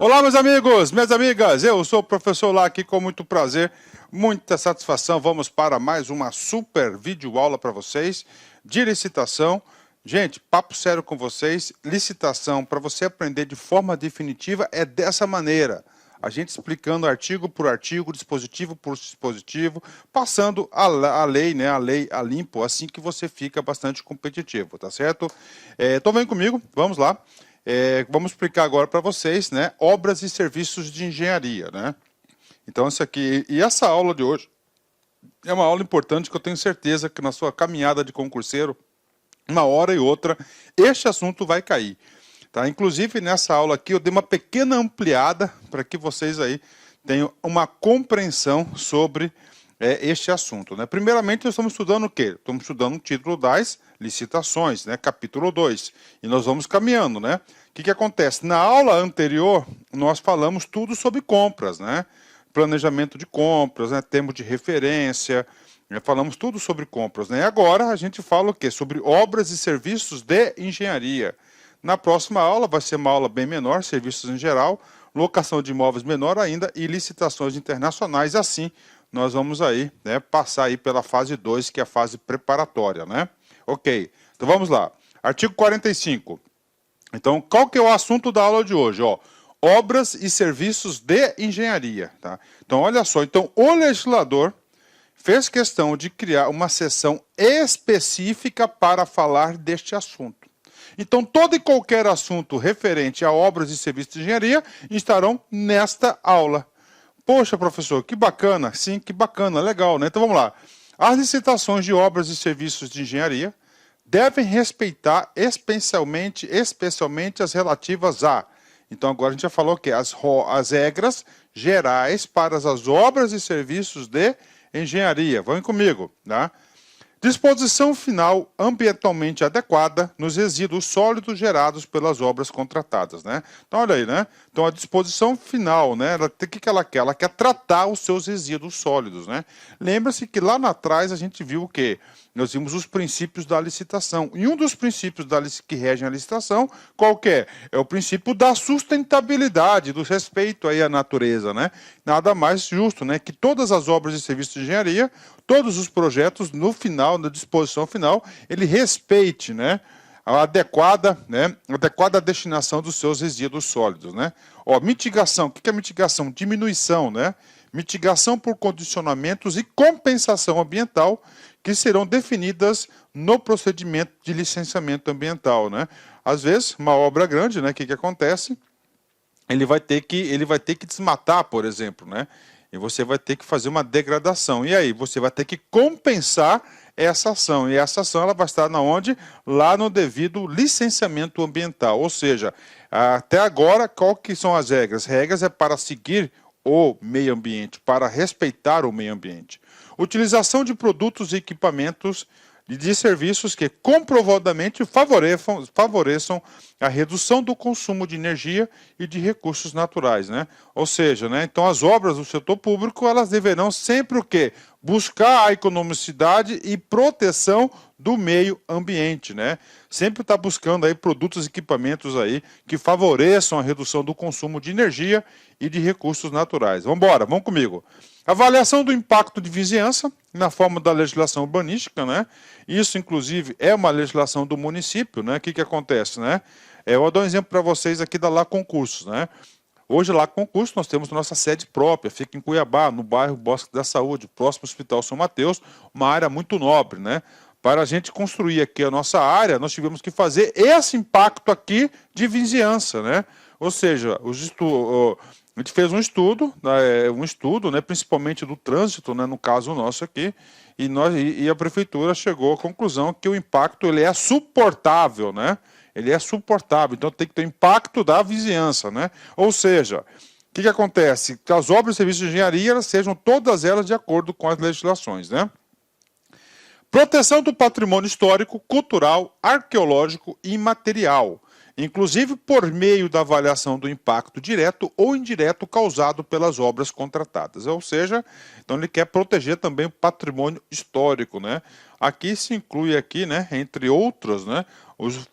Olá, meus amigos, minhas amigas, eu sou o professor lá aqui com muito prazer, muita satisfação. Vamos para mais uma super videoaula para vocês de licitação. Gente, papo sério com vocês, licitação para você aprender de forma definitiva é dessa maneira. A gente explicando artigo por artigo, dispositivo por dispositivo, passando a lei, né, a lei a limpo, assim que você fica bastante competitivo, tá certo? Então vem comigo, vamos lá. Vamos explicar agora para vocês, né, obras e serviços de engenharia, né? Então, isso aqui, e essa aula de hoje é uma aula importante que eu tenho certeza que na sua caminhada de concurseiro, uma hora e outra, este assunto vai cair, tá? Inclusive, nessa aula aqui, eu dei uma pequena ampliada para que vocês aí tenham uma compreensão sobre este assunto, né? Primeiramente, nós estamos estudando o quê? Estamos estudando o título das licitações, né? Capítulo 2. E nós vamos caminhando, né? O que acontece? Na aula anterior, nós falamos tudo sobre compras, né? Planejamento de compras, né? Termos de referência, né? Falamos tudo sobre compras, né? E agora a gente fala o quê? Sobre obras e serviços de engenharia. Na próxima aula vai ser uma aula bem menor, serviços em geral, locação de imóveis menor ainda e licitações internacionais. Assim, nós vamos aí, né, passar aí pela fase 2, que é a fase preparatória, né? Ok, então vamos lá. Artigo 45. Então, qual que é o assunto da aula de hoje? Ó, obras e serviços de engenharia, tá? Então, olha só. Então, o legislador fez questão de criar uma seção específica para falar deste assunto. Então, todo e qualquer assunto referente a obras e serviços de engenharia estarão nesta aula. Poxa, professor, que bacana. Sim, que bacana, legal, né? Então, vamos lá. As licitações de obras e serviços de engenharia devem respeitar especialmente as relativas a... Então, agora a gente já falou que as regras gerais para as obras e serviços de engenharia. Vão comigo, tá? Disposição final ambientalmente adequada nos resíduos sólidos gerados pelas obras contratadas, né? Então, olha aí, né? Então, a disposição final, né? O que ela quer? Ela quer tratar os seus resíduos sólidos, né? Lembra-se que lá atrás a gente viu o quê? Nós vimos os princípios da licitação. E um dos princípios que regem a licitação, qual que é? É o princípio da sustentabilidade, do respeito aí à natureza, né? Nada mais justo, né? Que todas as obras e serviços de engenharia, todos os projetos, no final, na disposição final, ele respeite, né? A adequada destinação dos seus resíduos sólidos, né? Ó, mitigação, o que é mitigação? Diminuição, né? Mitigação por condicionamentos e compensação ambiental que serão definidas no procedimento de licenciamento ambiental, né? Às vezes, uma obra grande, né? O que acontece? Ele vai ter que desmatar, por exemplo, né? E você vai ter que fazer uma degradação. E aí, você vai ter que compensar essa ação. E essa ação ela vai estar na onde? Lá no devido licenciamento ambiental. Ou seja, até agora, qual que são as regras? Regras é para seguir o meio ambiente, para respeitar o meio ambiente. Utilização de produtos e equipamentos de serviços que comprovadamente favoreçam a redução do consumo de energia e de recursos naturais, né? Ou seja, né, então as obras do setor público, elas deverão sempre o quê? Buscar a economicidade e proteção do meio ambiente, né? Sempre está buscando aí produtos e equipamentos aí que favoreçam a redução do consumo de energia e de recursos naturais. Vamos embora, vamos comigo. Avaliação do impacto de vizinhança na forma da legislação urbanística, né? Isso, inclusive, é uma legislação do município, né? O que acontece, né? Eu vou dar um exemplo para vocês aqui da Lá Concursos, né? Hoje, lá Concurso, nós temos nossa sede própria, fica em Cuiabá, no bairro Bosque da Saúde, próximo ao Hospital São Mateus, uma área muito nobre, né? Para a gente construir aqui a nossa área, nós tivemos que fazer esse impacto aqui de vizinhança, né? Ou seja, a gente fez um estudo, né, principalmente do trânsito, né, no caso nosso aqui, e a prefeitura chegou à conclusão que o impacto ele é suportável, né? Ele é suportável, então tem que ter impacto da vizinhança, né? Ou seja, o que acontece? Que as obras e serviços de engenharia elas sejam todas elas de acordo com as legislações, né? Proteção do patrimônio histórico, cultural, arqueológico e imaterial, inclusive por meio da avaliação do impacto direto ou indireto causado pelas obras contratadas. Ou seja, então ele quer proteger também o patrimônio histórico, né? Aqui se inclui aqui, né, entre outros, né, os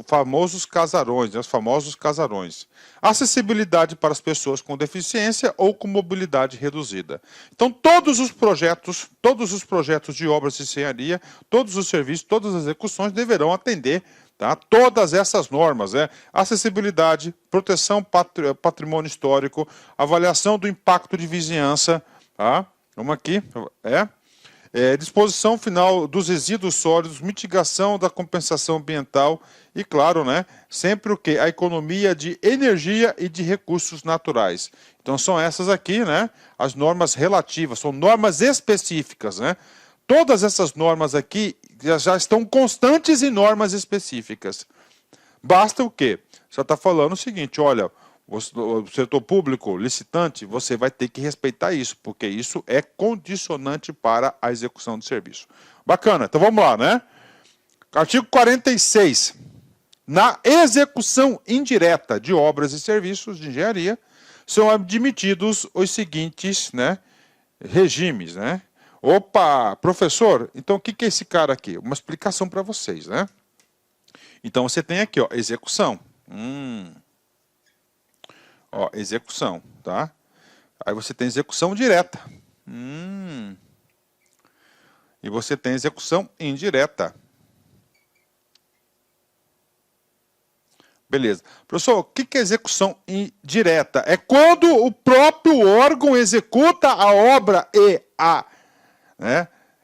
famosos casarões, né? Os famosos casarões. Acessibilidade para as pessoas com deficiência ou com mobilidade reduzida. Então, todos os projetos de obras de engenharia, todos os serviços, todas as execuções deverão atender, tá, todas essas normas, né? Acessibilidade, proteção patrimônio histórico, avaliação do impacto de vizinhança, tá? Vamos aqui, disposição final dos resíduos sólidos, mitigação da compensação ambiental e, claro, né, sempre o quê? A economia de energia e de recursos naturais. Então, são essas aqui, né, as normas relativas, são normas específicas, né? Todas essas normas aqui já estão constantes em normas específicas. Basta o quê? Você está falando o seguinte, olha, o setor público, licitante, você vai ter que respeitar isso, porque isso é condicionante para a execução do serviço. Bacana, então vamos lá, né? Artigo 46. Na execução indireta de obras e serviços de engenharia, são admitidos os seguintes, né, regimes, né? Opa, professor, então o que é esse cara aqui? Uma explicação para vocês, né? Então você tem aqui, ó, execução. Ó, execução, tá? Aí você tem execução direta. E você tem execução indireta. Beleza. Professor, o que é execução indireta? É quando o próprio órgão executa a obra a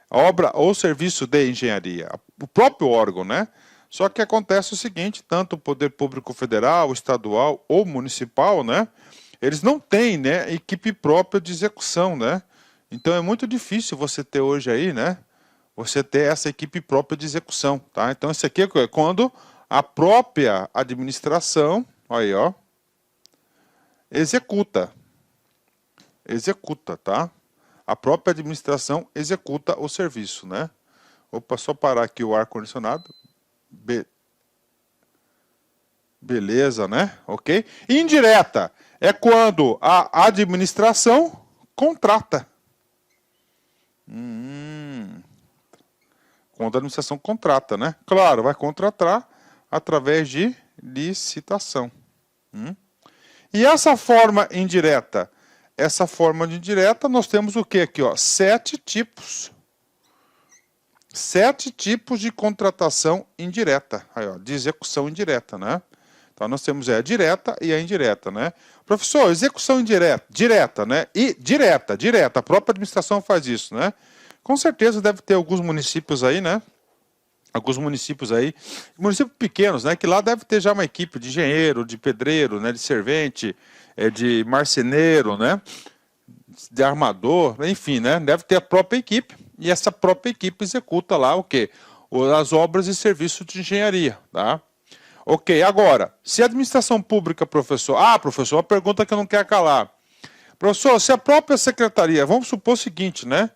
obra ou serviço de engenharia. O próprio órgão, né? Só que acontece o seguinte, tanto o poder público federal, estadual ou municipal, né? Eles não têm, né, equipe própria de execução, né? Então é muito difícil você ter hoje aí, né? Você ter essa equipe própria de execução, tá? Então isso aqui é quando a própria administração, aí, ó, executa, tá? A própria administração executa o serviço, né? Opa, só parar aqui o ar-condicionado. Beleza, né? Ok? Indireta é quando a administração contrata. Quando a administração contrata, né? Claro, vai contratar através de licitação. E essa forma indireta? Essa forma de indireta, nós temos o que aqui, ó? 7 tipos. 7 tipos de contratação indireta, aí, ó, de execução indireta, né? Então nós temos a direta e a indireta, né? Professor, execução indireta, direta, né? E direta, a própria administração faz isso, né? Com certeza deve ter alguns municípios aí, né? Municípios pequenos, né? Que lá deve ter já uma equipe de engenheiro, de pedreiro, né? De servente, de marceneiro, né? De armador, enfim, né? Deve ter a própria equipe. E essa própria equipe executa lá o quê? As obras e serviços de engenharia, tá? Ok, agora, se a administração pública, professor... professor, uma pergunta que eu não quero calar. Professor, se a própria secretaria... Vamos supor o seguinte, né?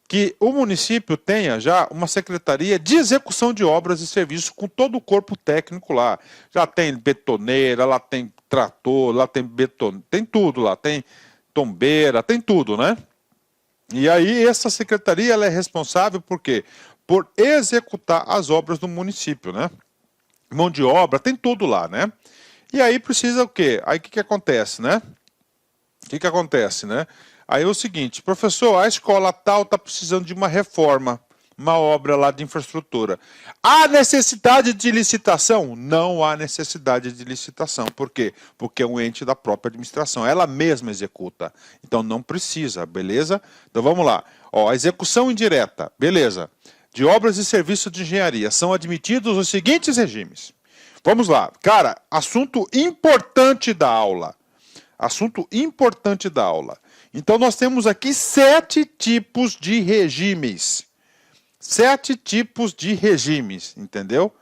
Que o município tenha já uma secretaria de execução de obras e serviços com todo o corpo técnico lá. Já tem betoneira, lá tem trator, lá tem tem tudo lá, tem tombeira, tem tudo, né? E aí essa secretaria ela é responsável por quê? Por executar as obras do município, né? Mão de obra, tem tudo lá, né? E aí precisa o quê? Aí o que acontece, né? Aí é o seguinte, professor, a escola tal está precisando de uma reforma, uma obra lá de infraestrutura. Há necessidade de licitação? Não há necessidade de licitação. Por quê? Porque é um ente da própria administração. Ela mesma executa. Então não precisa, beleza? Então vamos lá. Ó, a execução indireta, beleza. De obras e serviços de engenharia são admitidos os seguintes regimes. Vamos lá. Cara, assunto importante da aula. Então nós temos aqui 7 tipos de regimes. 7 tipos de regimes, entendeu?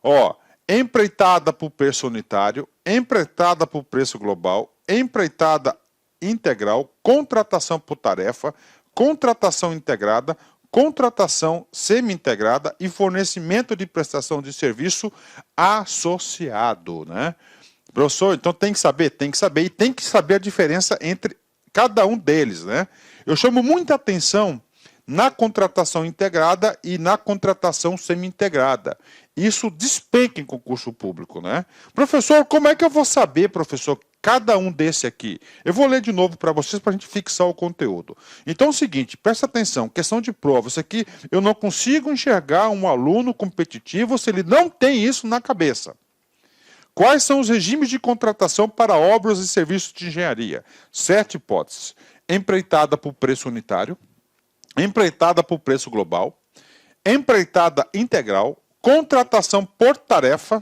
Ó, empreitada por preço unitário, empreitada por preço global, empreitada integral, contratação por tarefa, contratação integrada, contratação semi-integrada e fornecimento de prestação de serviço associado, né? Professor, então tem que saber e tem que saber a diferença entre cada um deles, né? Eu chamo muita atenção na contratação integrada e na contratação semi-integrada. Isso despenca em concurso público, né? Professor, como é que eu vou saber, professor, cada um desse aqui? Eu vou ler de novo para vocês para a gente fixar o conteúdo. Então é o seguinte, presta atenção, questão de prova. Isso aqui eu não consigo enxergar um aluno competitivo se ele não tem isso na cabeça. Quais são os regimes de contratação para obras e serviços de engenharia? 7 hipóteses. Empreitada por preço unitário, empreitada por preço global, empreitada integral, contratação por tarefa,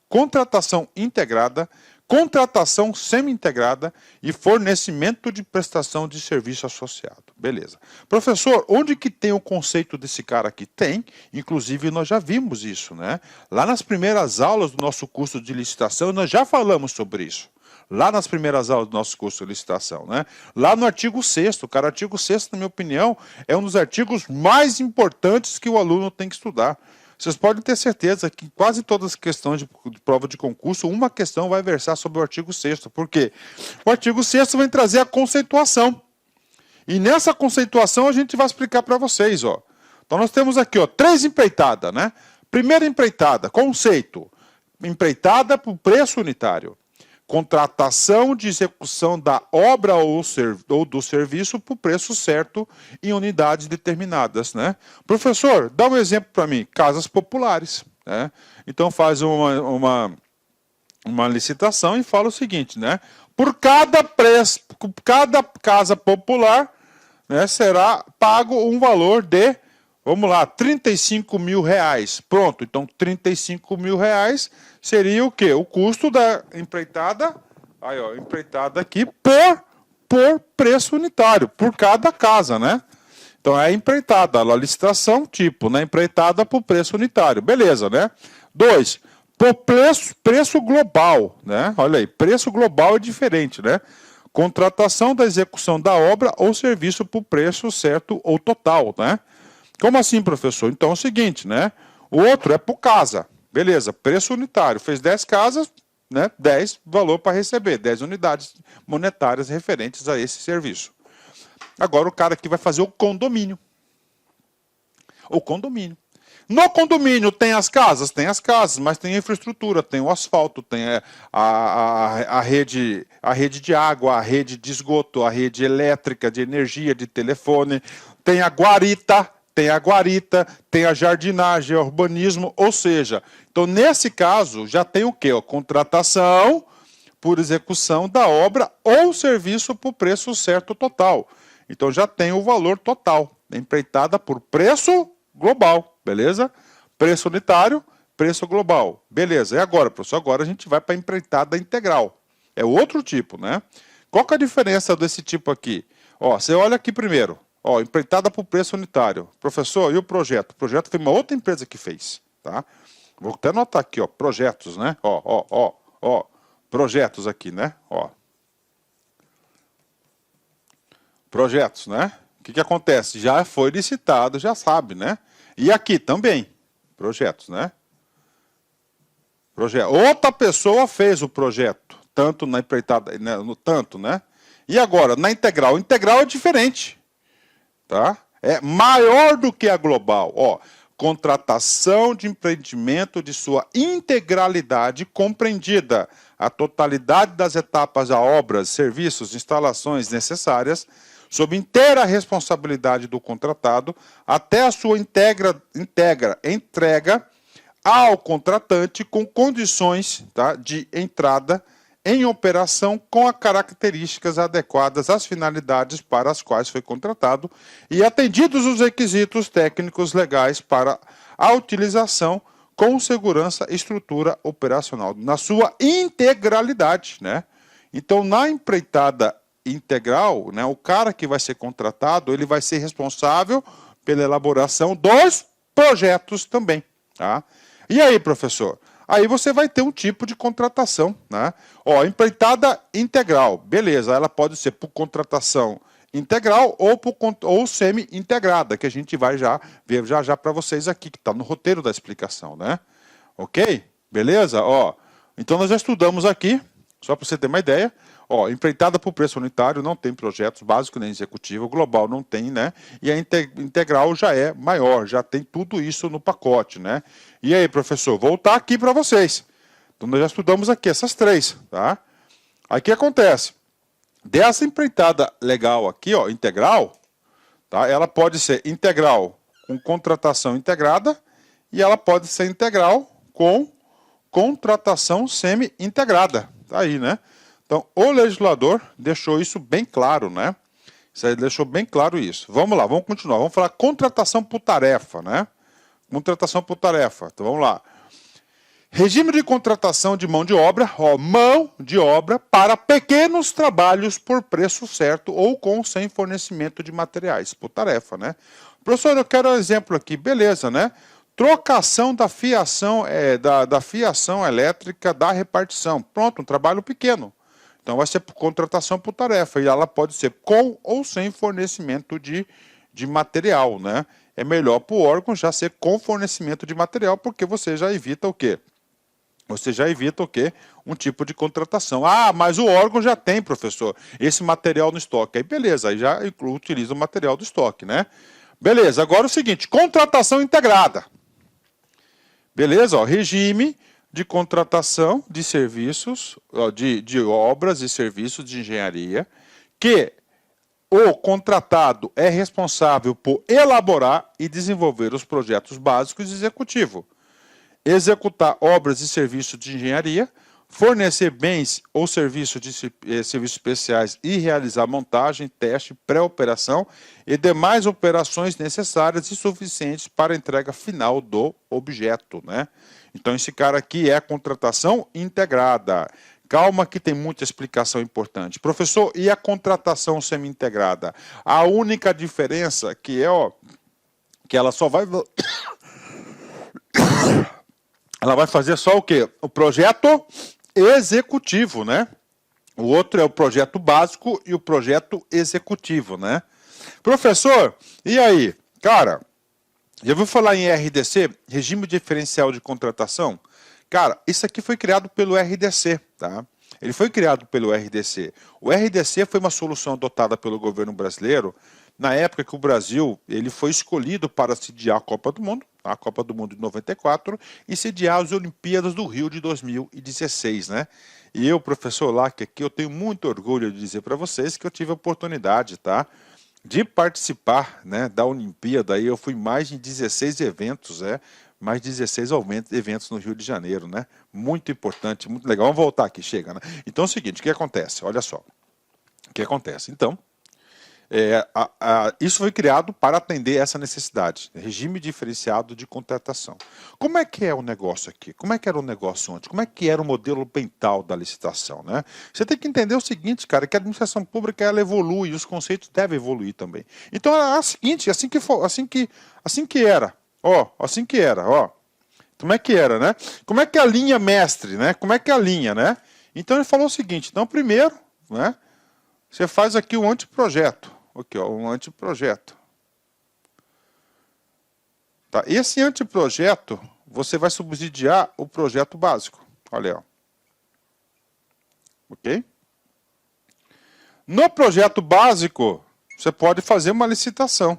contratação integrada, contratação semi-integrada e fornecimento de prestação de serviço associado. Beleza. Professor, onde que tem o conceito desse cara aqui? Tem, inclusive nós já vimos isso, né? Lá nas primeiras aulas do nosso curso de licitação, nós já falamos sobre isso. Lá nas primeiras aulas do nosso curso de licitação, né? Lá no artigo 6º, cara, o artigo 6º, na minha opinião, é um dos artigos mais importantes que o aluno tem que estudar. Vocês podem ter certeza que quase todas as questões de prova de concurso, uma questão vai versar sobre o artigo 6º. Por quê? O artigo 6º vai trazer a conceituação. E nessa conceituação a gente vai explicar para vocês, ó. Então nós temos aqui, ó, 3 empreitadas, né? Primeira empreitada, conceito. Empreitada por preço unitário. Contratação de execução da obra ou do serviço por preço certo em unidades determinadas, né? Professor, dá um exemplo para mim. Casas populares, né? Então faz uma licitação e fala o seguinte, né? Por cada casa popular, né, será pago um valor de, vamos lá, 35 mil reais. Pronto, então 35 mil reais seria o quê? O custo da empreitada, aí ó, empreitada aqui por preço unitário, por cada casa, né? Então é a empreitada, a licitação tipo, né? Empreitada por preço unitário, beleza, né? 2, por preço global, né? Olha aí, preço global é diferente, né? Contratação da execução da obra ou serviço por preço certo ou total, né? Como assim, professor? Então é o seguinte, né? O outro é por casa. Beleza, preço unitário. Fez 10 casas, né? 10 valor para receber, 10 unidades monetárias referentes a esse serviço. Agora o cara aqui vai fazer o condomínio. O condomínio. No condomínio tem as casas? Tem as casas, mas tem a infraestrutura, tem o asfalto, tem a rede de água, a rede de esgoto, a rede elétrica, de energia, de telefone, tem a guarita, tem a jardinagem, o urbanismo, ou seja, então nesse caso já tem o quê? A contratação por execução da obra ou serviço por preço certo total. Então já tem o valor total, empreitada por preço global, beleza? Preço unitário, preço global, beleza. E agora, professor? Agora a gente vai para a empreitada integral. É outro tipo, né? Qual que é a diferença desse tipo aqui? Ó, você olha aqui primeiro. Ó, empreitada por preço unitário. Professor, e o projeto? O projeto foi uma outra empresa que fez, tá? Vou até anotar aqui, ó, projetos, né? Ó, projetos aqui, né? Ó. Projetos, né? O que acontece? Já foi licitado, já sabe, né? E aqui também, projetos, né? Outra pessoa fez o projeto, tanto na empreitada, né? né? E agora, na integral? Integral é diferente. Tá? É maior do que a global. Ó, contratação de empreendimento de sua integralidade compreendida a totalidade das etapas da obras, serviços, instalações necessárias, sob inteira responsabilidade do contratado, até a sua entrega ao contratante com condições, tá, de entrada em operação com as características adequadas às finalidades para as quais foi contratado e atendidos os requisitos técnicos legais para a utilização com segurança e estrutura operacional, na sua integralidade, né? Então, na empreitada integral, né, o cara que vai ser contratado, ele vai ser responsável pela elaboração dos projetos também, tá? E aí, professor? Aí você vai ter um tipo de contratação, né? Ó, empreitada integral, beleza, ela pode ser por contratação integral ou semi-integrada, que a gente vai já ver já para vocês aqui, que está no roteiro da explicação, né? Ok? Beleza? Ó, então nós já estudamos aqui, só para você ter uma ideia, Ó, empreitada por preço unitário não tem projetos básico nem executivo, global não tem, né? E a integral já é maior, já tem tudo isso no pacote, né? E aí, professor, voltar aqui para vocês. Então nós já estudamos aqui essas três, tá? Aí o que acontece? Dessa empreitada legal aqui, ó, integral, tá? Ela pode ser integral com contratação integrada e ela pode ser integral com contratação semi-integrada. Tá aí, né? Então, o legislador deixou isso bem claro, né? Isso aí deixou bem claro isso. Vamos lá, vamos continuar. Vamos falar contratação por tarefa, né? Contratação por tarefa. Então, vamos lá. Regime de contratação de mão de obra, ó, mão de obra para pequenos trabalhos por preço certo ou com sem fornecimento de materiais, por tarefa, né? Professor, eu quero um exemplo aqui, beleza, né? Trocação da fiação, da fiação elétrica da repartição. Pronto, um trabalho pequeno. Então vai ser por contratação por tarefa e ela pode ser com ou sem fornecimento de material, né? É melhor para o órgão já ser com fornecimento de material, porque você já evita o quê? Você já evita o quê? Um tipo de contratação. Ah, mas o órgão já tem, professor, esse material no estoque. Aí beleza, aí já utiliza o material do estoque, né? Beleza, agora é o seguinte, contratação integrada. Beleza, ó, regime de contratação de serviços, de obras e serviços de engenharia, que o contratado é responsável por elaborar e desenvolver os projetos básicos e executivo, executar obras e serviços de engenharia, fornecer bens ou serviços especiais e realizar montagem, teste, pré-operação e demais operações necessárias e suficientes para a entrega final do objeto, né? Então esse cara aqui é a contratação integrada. Calma que tem muita explicação importante. Professor, e a contratação semi-integrada? A única diferença que é, ó, que ela só vai... Ela vai fazer só o quê? O projeto executivo, né? O outro é o projeto básico e o projeto executivo, né? Professor, e aí? Cara, já ouviu falar em RDC? Regime Diferencial de Contratação? Cara, isso aqui foi criado pelo RDC, tá? Ele foi criado pelo RDC. O RDC foi uma solução adotada pelo governo brasileiro na época que o Brasil ele foi escolhido para sediar a Copa do Mundo, a Copa do Mundo de 94, e sediar as Olimpíadas do Rio de 2016, né? E eu, professor Lack, aqui eu tenho muito orgulho de dizer para vocês que eu tive a oportunidade, tá, de participar, né, da Olimpíada. Aí eu fui mais de 16 eventos, mais de 16 eventos no Rio de Janeiro, né? Muito importante, muito legal. Vamos voltar aqui, chega, né? Então é o seguinte, o que acontece? Olha só. O que acontece? Então, isso foi criado para atender essa necessidade, regime diferenciado de contratação. Como é que é o negócio aqui? Como é que era o negócio antes? Como é que era o modelo mental da licitação, né? Você tem que entender o seguinte, cara, que a administração pública ela evolui e os conceitos devem evoluir também. Então é o seguinte, assim que era, ó. Como é que era, né? Como é que é a linha mestre, né? Como é que é a linha, né? Então ele falou o seguinte, então primeiro, né? Você faz aqui o anteprojeto. Aqui, ó, um anteprojeto. Tá? Esse anteprojeto, você vai subsidiar o projeto básico. Olha, ó. Ok? No projeto básico, você pode fazer uma licitação.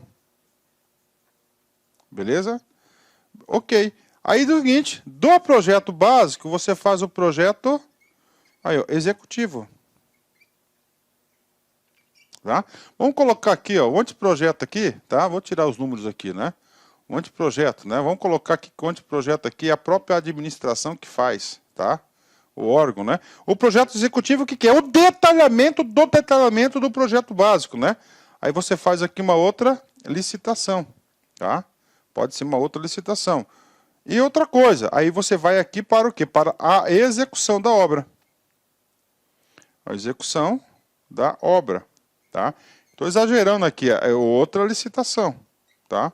Beleza? Ok. Aí, do seguinte, do projeto básico, você faz o projeto aí, ó, executivo. Tá? Vamos colocar aqui, ó, o anteprojeto aqui, tá? Vou tirar os números aqui, né? O anteprojeto, né? Vamos colocar aqui que o anteprojeto aqui é a própria administração que faz, tá? O órgão, né? O projeto executivo, o que é? O detalhamento do projeto básico, né? Aí você faz aqui uma outra licitação, tá? Pode ser uma outra licitação. E outra coisa, aí você vai aqui para o quê? Para a execução da obra. A execução da obra. Tá? Estou exagerando aqui, é outra licitação. Tá?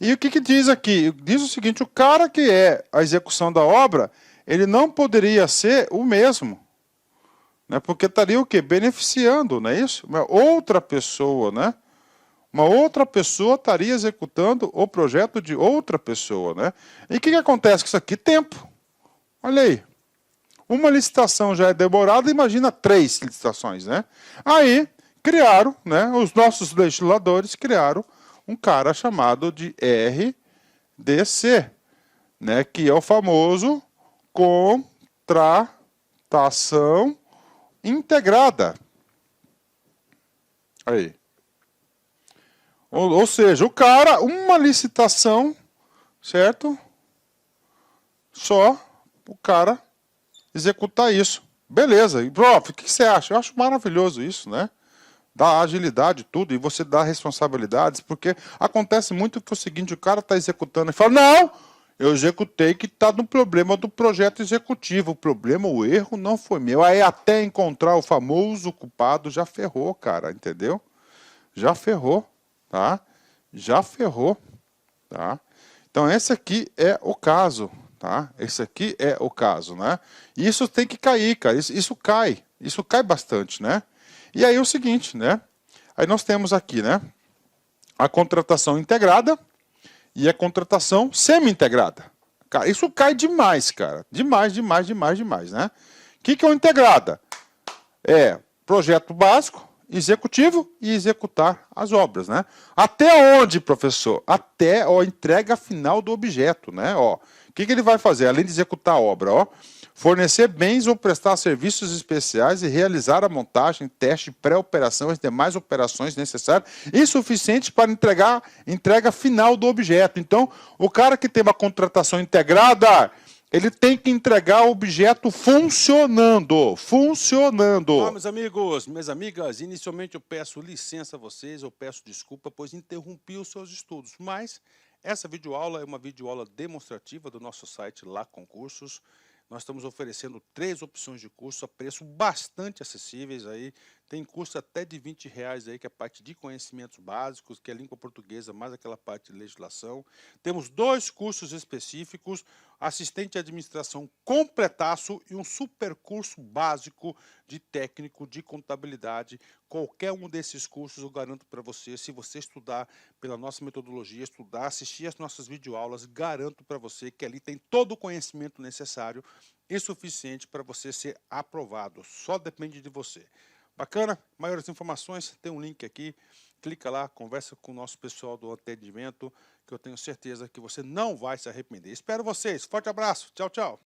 E o que diz aqui? Diz o seguinte, o cara que é a execução da obra, ele não poderia ser o mesmo. Né? Porque estaria o quê? Beneficiando, não é isso? Uma outra pessoa, né? Uma outra pessoa estaria executando o projeto de outra pessoa, né? E o que acontece com isso aqui? Tempo. Olha aí. Uma licitação já é demorada, imagina 3 licitações, né? Aí criaram, né? Os nossos legisladores criaram um cara chamado de RDC, né? Que é o famoso contratação integrada. Aí. Ou seja, o cara, uma licitação, certo? Só o cara executar isso. Beleza. E, prof, o que você acha? Eu acho maravilhoso isso, né? Dá agilidade, tudo, e você dá responsabilidades, porque acontece muito que é o seguinte, o cara está executando e fala, não, eu executei que está no problema do projeto executivo, o problema, o erro não foi meu. Aí até encontrar o famoso culpado, já ferrou, cara, entendeu? Já ferrou, tá? Já ferrou, tá? Então esse aqui é o caso, tá? Esse aqui é o caso, né? E isso tem que cair, cara, isso cai bastante, né? E aí o seguinte, né? Aí nós temos aqui, né? A contratação integrada e a contratação semi-integrada. Cara, isso cai demais, cara. Demais, demais, demais, demais, né? O que é o integrada? É projeto básico, executivo e executar as obras, né? Até onde, professor? Até a entrega final do objeto, né? Ó, o que ele vai fazer? Além de executar a obra, ó, fornecer bens ou prestar serviços especiais e realizar a montagem, teste, pré-operação e as demais operações necessárias e suficientes para entrega final do objeto. Então, o cara que tem uma contratação integrada, ele tem que entregar o objeto funcionando. Funcionando. Meus amigos, minhas amigas, inicialmente eu peço licença a vocês, eu peço desculpa, pois interrompi os seus estudos, mas essa videoaula é uma videoaula demonstrativa do nosso site Lá Concursos. Nós estamos oferecendo 3 opções de curso a preço bastante acessíveis aí. Tem curso até de R$20 aí, que é a parte de conhecimentos básicos, que é língua portuguesa, mais aquela parte de legislação. Temos 2 cursos específicos, assistente de administração completaço e um super curso básico de técnico de contabilidade. Qualquer um desses cursos eu garanto para você, se você estudar pela nossa metodologia, estudar, assistir as nossas videoaulas, garanto para você que ali tem todo o conhecimento necessário e suficiente para você ser aprovado. Só depende de você. Bacana? Maiores informações, tem um link aqui. Clica lá, conversa com o nosso pessoal do atendimento, que eu tenho certeza que você não vai se arrepender. Espero vocês. Forte abraço. Tchau, tchau.